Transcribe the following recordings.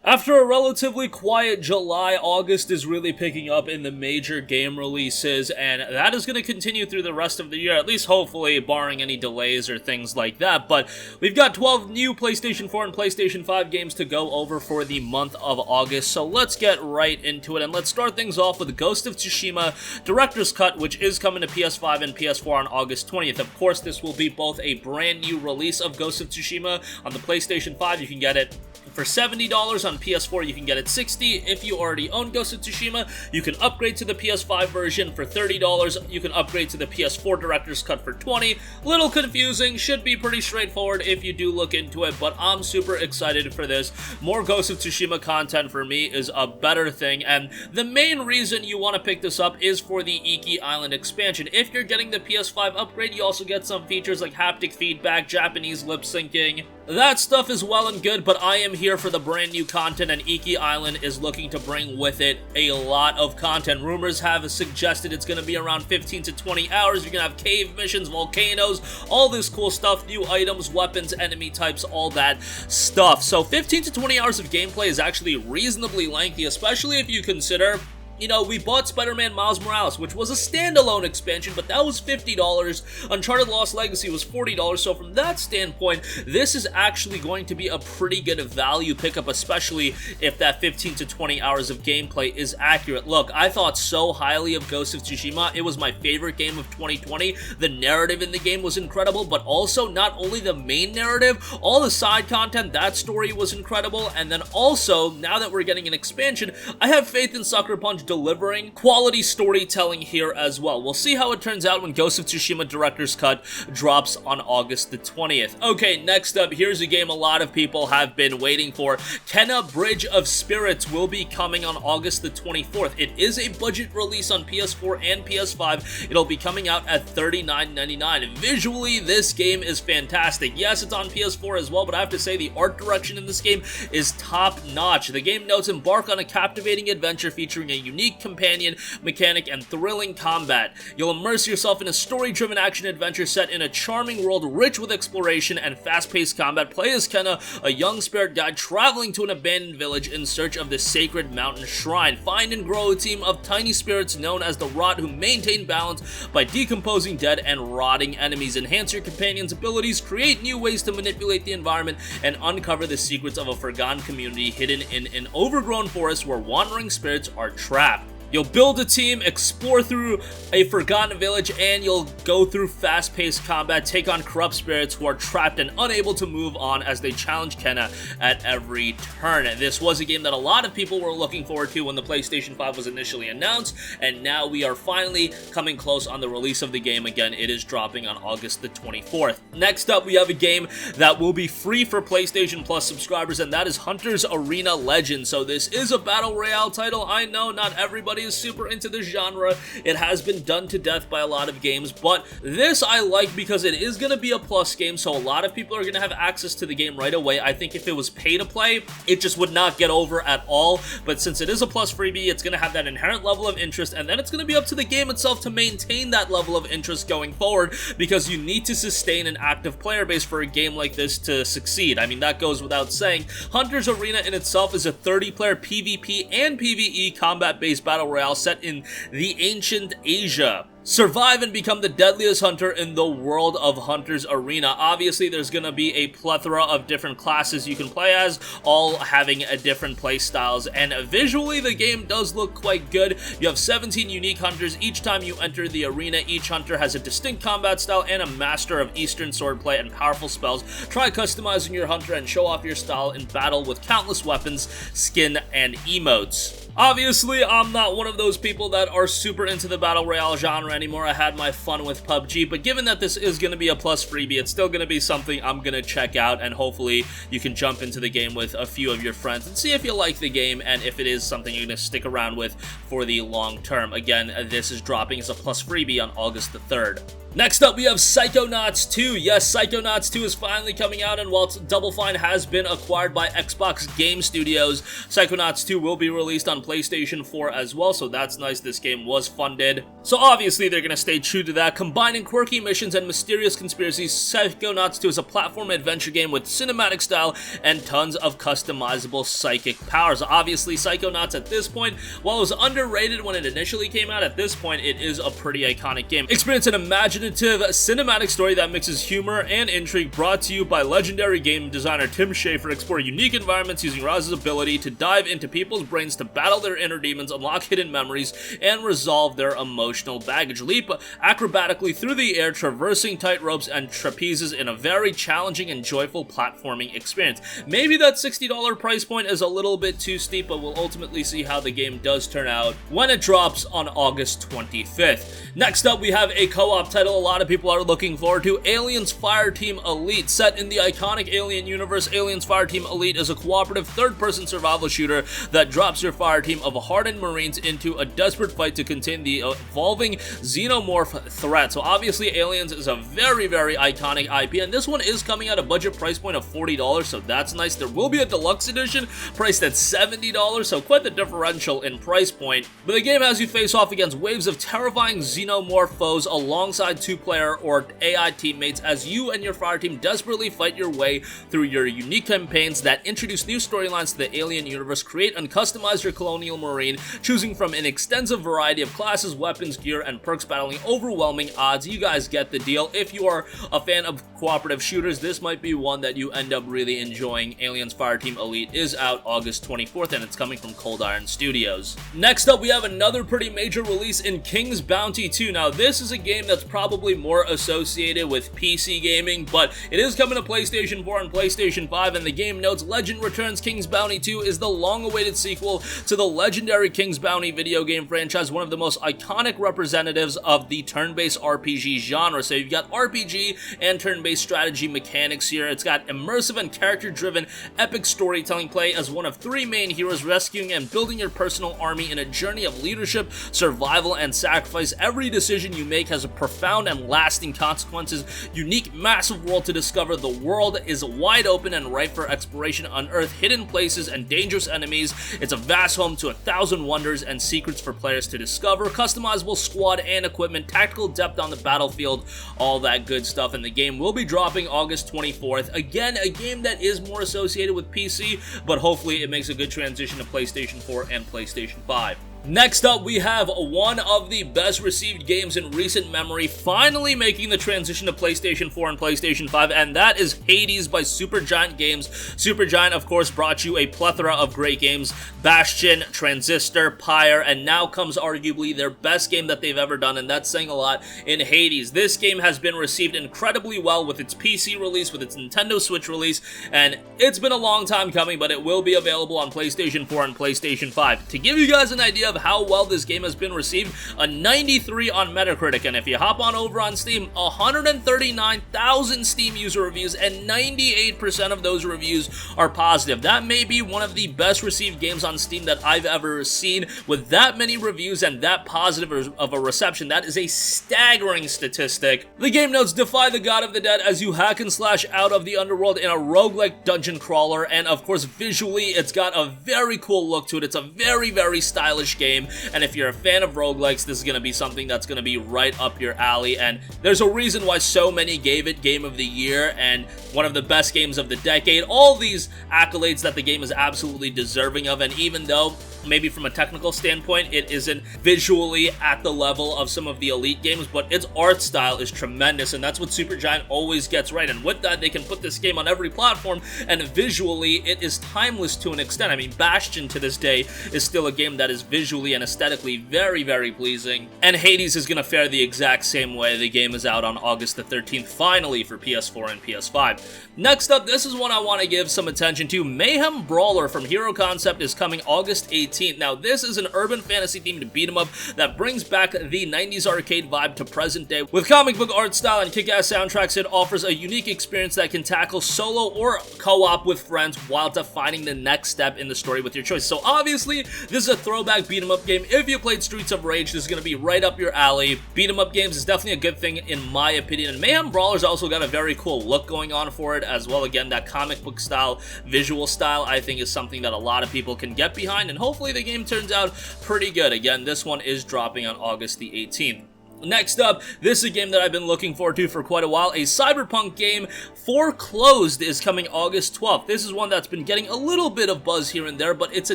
After a relatively quiet July, August is really picking up in the major game releases, and that is going to continue through the rest of the year, at least hopefully, barring any delays or things like that. But we've got 12 new PlayStation 4 and PlayStation 5 games to go over for the month of August, so let's get right into it, and let's start things off with Ghost of Tsushima Director's Cut, which is coming to PS5 and PS4 on August 20th. Of course, this will be both a brand new release of Ghost of Tsushima. On the PlayStation 5, you can get it for $70. On PS4, you can get it $60. If you already own Ghost of Tsushima, you can upgrade to the PS5 version for $30. You can upgrade to the PS4 Director's Cut for $20. Little confusing, should be pretty straightforward if you do look into it, but I'm super excited for this. More Ghost of Tsushima content for me is a better thing, and the main reason you want to pick this up is for the Iki Island expansion. If you're getting the PS5 upgrade, you also get some features like haptic feedback, Japanese lip syncing. That stuff is well and good, but I am here for the brand new content, and Iki Island is looking to bring with it a lot of content. Rumors have suggested it's going to be around 15 to 20 hours. You're going to have cave missions, volcanoes, all this cool stuff, new items, weapons, enemy types, all that stuff. So 15 to 20 hours of gameplay is actually reasonably lengthy, especially if you consider, you know, we bought Spider-Man Miles Morales, which was a standalone expansion, but that was $50. Uncharted Lost Legacy was $40, so from that standpoint, this is actually going to be a pretty good value pickup, especially if that 15 to 20 hours of gameplay is accurate. Look, I thought so highly of Ghost of Tsushima. It was my favorite game of 2020. The narrative in the game was incredible, but also not only the main narrative, all the side content, that story was incredible, and then also, now that we're getting an expansion, I have faith in Sucker Punch delivering quality storytelling here as well. We'll see how it turns out when Ghost of Tsushima Director's Cut drops on August the 20th. Okay, next up, here's a game a lot of people have been waiting for. Kena Bridge of Spirits will be coming on August the 24th. It is a budget release on PS4 and PS5. It'll be coming out at $39.99. Visually, this game is fantastic. Yes, it's on PS4 as well, but I have to say the art direction in this game is top-notch. The game notes embark on a captivating adventure featuring a unique companion, mechanic, and thrilling combat. You'll immerse yourself in a story-driven action-adventure set in a charming world rich with exploration and fast-paced combat. Play as Kena, a young spirit guide traveling to an abandoned village in search of the sacred mountain shrine. Find and grow a team of tiny spirits known as the Rot who maintain balance by decomposing dead and rotting enemies. Enhance your companion's abilities, create new ways to manipulate the environment, and uncover the secrets of a forgotten community hidden in an overgrown forest where wandering spirits are trapped. You'll build a team, explore through a forgotten village, and you'll go through fast-paced combat, take on corrupt spirits who are trapped and unable to move on as they challenge Kena at every turn. This was a game that a lot of people were looking forward to when the PlayStation 5 was initially announced, and now we are finally coming close on the release of the game. Again, it is dropping on August the 24th. Next up, we have a game that will be free for PlayStation Plus subscribers, and that is Hunter's Arena Legends. So this is a Battle Royale title. I know not everybody is super into this genre. It has been done to death by a lot of games, but this I like because it is going to be a plus game, so a lot of people are going to have access to the game right away. I think if it was pay to play, it just would not get over at all, but since it is a plus freebie, it's going to have that inherent level of interest, and then it's going to be up to the game itself to maintain that level of interest going forward, because you need to sustain an active player base for a game like this to succeed. I mean, that goes without saying. Hunter's Arena in itself is a 30-player PvP and PvE combat-based battle royale set in the ancient Asia. Survive and become the deadliest hunter in the world of Hunter's Arena. Obviously, there's going to be a plethora of different classes you can play as, all having a different play styles, and visually, the game does look quite good. You have 17 unique hunters each time you enter the arena. Each hunter has a distinct combat style and a master of Eastern swordplay and powerful spells. Try customizing your hunter and show off your style in battle with countless weapons, skin, and emotes. Obviously, I'm not one of those people that are super into the Battle Royale genre anymore. I had my fun with PUBG, but given that this is going to be a plus freebie, it's still going to be something I'm going to check out, and hopefully you can jump into the game with a few of your friends and see if you like the game and if it is something you're going to stick around with for the long term. Again, this is dropping as a plus freebie on August the 3rd. Next up, we have Psychonauts 2. Yes, Psychonauts 2 is finally coming out, and while Double Fine has been acquired by Xbox Game Studios, Psychonauts 2 will be released on PlayStation 4 as well, so that's nice. This game was funded. So obviously, they're going to stay true to that. Combining quirky missions and mysterious conspiracies, Psychonauts 2 is a platform adventure game with cinematic style and tons of customizable psychic powers. Obviously, Psychonauts at this point, while it was underrated when it initially came out, at this point, it is a pretty iconic game. Experience an imaginative cinematic story that mixes humor and intrigue, brought to you by legendary game designer Tim Schafer. Explore unique environments using Roz's ability to dive into people's brains to battle their inner demons, unlock hidden memories, and resolve their emotional baggage. Leap acrobatically through the air, traversing tight ropes and trapezes in a very challenging and joyful platforming experience. Maybe that $60 price point is a little bit too steep, but we'll ultimately see how the game does turn out when it drops on August 25th. Next up, we have a co-op title a lot of people are looking forward to, Aliens Fireteam Elite. Set in the iconic Alien universe, Aliens Fireteam Elite is a cooperative third-person survival shooter that drops your fireteam of hardened Marines into a desperate fight to contain the evolving xenomorph threat. So obviously, Aliens is a very, very iconic IP, and this one is coming at a budget price point of $40, so that's nice. There will be a deluxe edition priced at $70, so quite the differential in price point. But the game has you face off against waves of terrifying xenomorph foes alongside two-player or AI teammates as you and your fireteam desperately fight your way through your unique campaigns that introduce new storylines to the Alien universe. Create and customize your colonial marine, choosing from an extensive variety of classes, weapons, gear, and perks, battling overwhelming odds. You guys get the deal. If you are a fan of cooperative shooters, this might be one that you end up really enjoying. Aliens Fireteam Elite is out August 24th, and it's coming from Cold Iron Studios. Next up, we have another pretty major release in King's Bounty 2. Now, this is a game that's probably more associated with PC gaming, but it is coming to PlayStation 4 and PlayStation 5, and the game notes Legend Returns. King's Bounty 2 is the long-awaited sequel to the legendary King's Bounty video game franchise, one of the most iconic representatives of the turn-based RPG genre. So you've got RPG and turn-based strategy mechanics here. It's got immersive and character-driven epic storytelling. Play as one of three main heroes, rescuing and building your personal army in a journey of leadership, survival, and sacrifice. Every decision you make has a profound and lasting consequences. Unique, massive world to discover. The world is wide open and ripe for exploration. Unearth hidden places and dangerous enemies. It's a vast home to 1,000 wonders and secrets for players to discover. Customizable squad and equipment, tactical depth on the battlefield, all that good stuff. And the game will be dropping August 24th. Again, a game that is more associated with PC, but hopefully it makes a good transition to PlayStation 4 and PlayStation 5. Next up, we have one of the best received games in recent memory finally making the transition to PlayStation 4 and PlayStation 5, and that is Hades by Supergiant Games. Supergiant, of course, brought you a plethora of great games: Bastion, Transistor, Pyre, and now comes arguably their best game that they've ever done, and that's saying a lot, in Hades. This game has been received incredibly well with its PC release, with its Nintendo Switch release, and it's been a long time coming, but it will be available on PlayStation 4 and PlayStation 5. To give you guys an idea of how well this game has been received, a 93 on Metacritic, and if you hop on over on Steam, 139,000 Steam user reviews, and 98% of those reviews are positive. That may be one of the best received games on Steam that I've ever seen. With that many reviews and that positive of a reception, that is a staggering statistic. The game notes: defy the god of the dead as you hack and slash out of the underworld in a roguelike dungeon crawler, and of course visually it's got a very cool look to it. It's a very, very stylish game, and if you're a fan of roguelikes, this is going to be something that's going to be right up your alley, and there's a reason why so many gave it Game of the Year and one of the best games of the decade. All these accolades that the game is absolutely deserving of, and even though maybe from a technical standpoint it isn't visually at the level of some of the Elite games, but its art style is tremendous, and that's what Supergiant always gets right, and with that they can put this game on every platform, and visually it is timeless to an extent. I mean, Bastion to this day is still a game that is visually and aesthetically very, very pleasing, and Hades is going to fare the exact same way. The game is out on August the 13th finally for PS4 and PS5. Next up, this is one I want to give some attention to. Mayhem Brawler from Hero Concept is coming August 18th 18th. Now, this is an urban fantasy themed beat 'em up that brings back the 90s arcade vibe to present day. With comic book art style and kick-ass soundtracks, it offers a unique experience that can tackle solo or co-op with friends while defining the next step in the story with your choice. So obviously, this is a throwback beat 'em up game. If you played Streets of Rage, this is going to be right up your alley. Beat 'em up games is definitely a good thing in my opinion, and Mayhem Brawler's also got a very cool look going on for it as well. Again, that comic book style, visual style, I think is something that a lot of people can get behind, and hopefully the game turns out pretty good. Again, this one is dropping on August the 18th. Next up, this is a game that I've been looking forward to for quite a while. A cyberpunk game, FORECLOSED, is coming August 12th. This is one that's been getting a little bit of buzz here and there, but it's a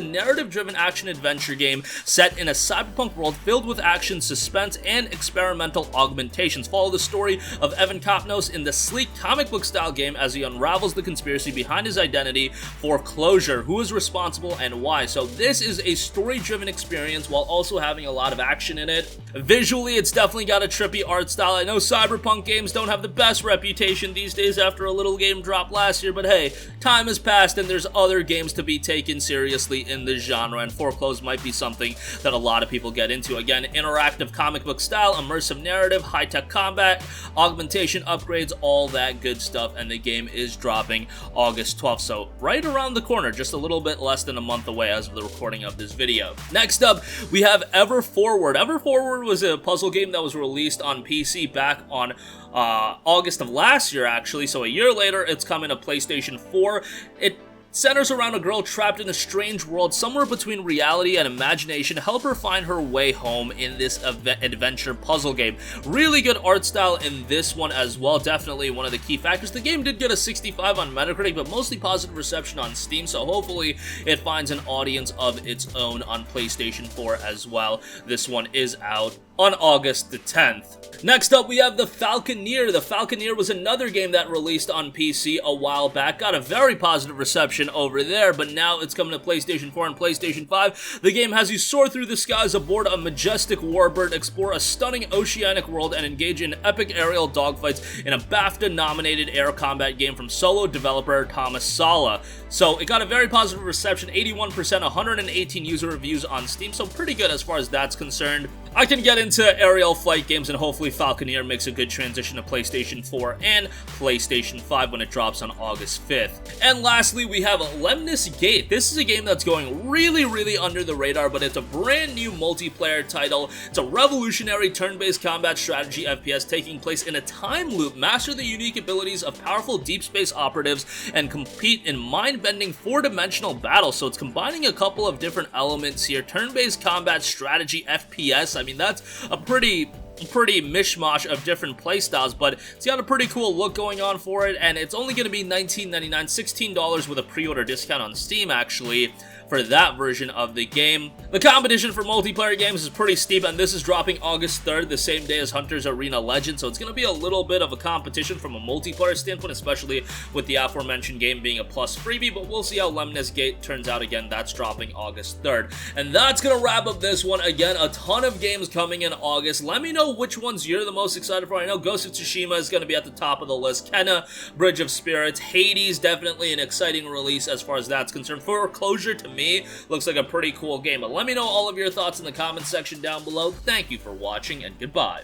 narrative-driven action-adventure game set in a cyberpunk world filled with action, suspense, and experimental augmentations. Follow the story of Evan Kopnos in the sleek comic book-style game as he unravels the conspiracy behind his identity, Foreclosure, who is responsible and why. So this is a story-driven experience while also having a lot of action in it. Visually, it's definitely got a trippy art style. I know cyberpunk games don't have the best reputation these days after a little game dropped last year, but hey, time has passed and there's other games to be taken seriously in the genre, and FORECLOSED might be something that a lot of people get into. Again, interactive comic book style, immersive narrative, high-tech combat, augmentation upgrades, all that good stuff, and the game is dropping August 12th, so right around the corner, just a little bit less than a month away as of the recording of this video. Next up, we have EverForward. EverForward was a puzzle game that was released on PC back on August of last year, actually, so a year later it's coming to PlayStation 4. It centers around a girl trapped in a strange world somewhere between reality and imagination. Help her find her way home in this adventure puzzle game. Really good art style in this one as well, definitely one of the key factors. The game did get a 65 on Metacritic, but mostly positive reception on Steam, so hopefully it finds an audience of its own on PlayStation 4 as well. This one is out on August the 10th. Next up, we have the Falconeer. The Falconeer was another game that released on PC a while back, got a very positive reception over there, but now it's coming to PlayStation 4 and PlayStation 5. The game has you soar through the skies aboard a majestic warbird, explore a stunning oceanic world, and engage in epic aerial dogfights in a BAFTA-nominated air combat game from solo developer Thomas Sala. So it got a very positive reception, 81%, 118 user reviews on Steam, so pretty good as far as that's concerned. I can get into aerial flight games, and hopefully Falconeer makes a good transition to PlayStation 4 and PlayStation 5 when it drops on August 5th. And lastly, we have Lemnis Gate. This is a game that's going really under the radar, but it's a brand new multiplayer title. It's a revolutionary turn-based combat strategy FPS taking place in a time loop. Master the unique abilities of powerful deep space operatives and compete in mind-bending four-dimensional battles. So it's combining a couple of different elements here. Turn-based combat strategy FPS. I mean, that's a pretty mishmash of different playstyles, but it's got a pretty cool look going on for it, and it's only going to be $19.99, $16 with a pre-order discount on Steam, actually, for that version of the game. The competition for multiplayer games is pretty steep, and this is dropping August 3rd, the same day as Hunter's Arena Legend, so it's going to be a little bit of a competition from a multiplayer standpoint, especially with the aforementioned game being a plus freebie, but we'll see how Lemnis Gate turns out. Again, that's dropping August 3rd. And that's going to wrap up this one. Again, a ton of games coming in August. Let me know which ones you're the most excited for. I know Ghost of Tsushima is going to be at the top of the list. Kena, Bridge of Spirits, Hades, definitely an exciting release as far as that's concerned. Foreclosure, to me, looks like a pretty cool game. But let me know all of your thoughts in the comments section down below. Thank you for watching, and goodbye.